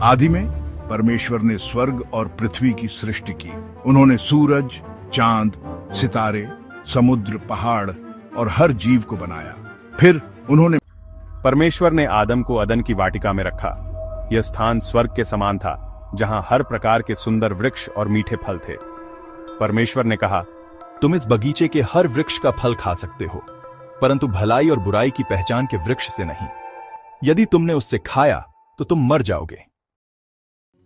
आदि में परमेश्वर ने स्वर्ग और पृथ्वी की सृष्टि की। उन्होंने सूरज, चांद, सितारे, समुद्र, पहाड़ और हर जीव को बनाया। फिर उन्होंने परमेश्वर ने आदम को अदन की वाटिका में रखा। यह स्थान स्वर्ग के समान था, जहां हर प्रकार के सुंदर वृक्ष और मीठे फल थे। परमेश्वर ने कहा, तुम इस बगीचे के हर वृक्ष का फल खा सकते हो, परंतु भलाई और बुराई की पहचान के वृक्ष से नहीं। यदि तुमने उससे खाया तो तुम मर जाओगे।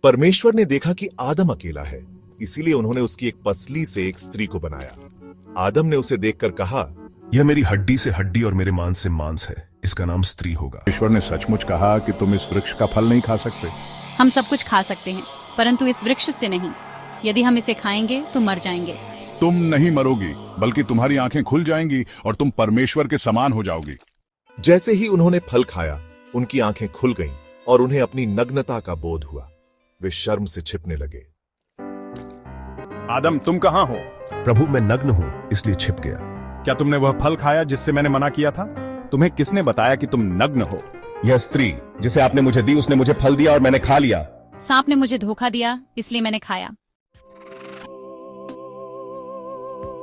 परमेश्वर ने देखा कि आदम अकेला है, इसीलिए उन्होंने उसकी एक पसली से एक स्त्री को बनाया। आदम ने उसे देखकर कहा, यह मेरी हड्डी से हड्डी और मेरे मांस से मांस है, इसका नाम स्त्री होगा। ईश्वर ने सचमुच कहा कि तुम इस वृक्ष का फल नहीं खा सकते। हम सब कुछ खा सकते हैं, परंतु इस वृक्ष से नहीं। यदि हम इसे खाएंगे तो मर जाएंगे। तुम नहीं मरोगी, बल्कि तुम्हारी आंखें खुल जाएंगी और तुम परमेश्वर के समान हो जाओगी। जैसे ही उन्होंने फल खाया, उनकी आंखें खुल गईं और उन्हें अपनी नग्नता का बोध हुआ। वे शर्म से छिपने लगे। आदम, तुम कहां हो? प्रभु, मैं नग्न हूं, इसलिए छिप गया। क्या तुमने वह फल खाया जिससे मैंने मना किया था? तुम्हें किसने बताया कि तुम नग्न हो? यह स्त्री जिसे आपने मुझे दी, उसने मुझे फल दिया और मैंने खा लिया। सांप ने मुझे धोखा दिया, इसलिए मैंने खाया।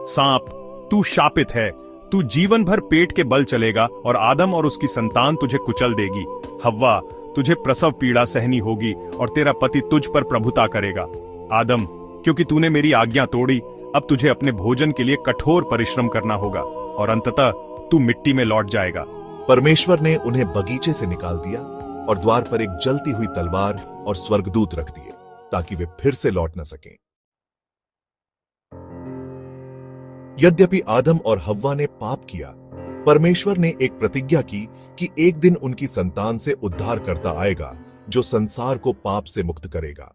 सांप, तू शापित है। तू जीवन भर पेट के बल चलेगा और आदम और उसकी संतान तुझे कुचल देगी। हव्वा, तुझे प्रसव पीड़ा सहनी होगी और तेरा पति तुझ पर प्रभुता करेगा। आदम, क्योंकि तूने मेरी आज्ञा तोड़ी, अब तुझे अपने भोजन के लिए कठोर परिश्रम करना होगा और अंततः तू मिट्टी में लौट जाएगा। परमेश्वर ने उन्हें बगीचे से निकाल दिया और द्वार पर एक जलती हुई तलवार और स्वर्गदूत रख दिए, ताकि वे फिर से लौट न सकें। यद्यपि आदम और हव्वा ने पाप किया, परमेश्वर ने एक प्रतिज्ञा की कि एक दिन उनकी संतान से उद्धारकर्ता आएगा, जो संसार को पाप से मुक्त करेगा।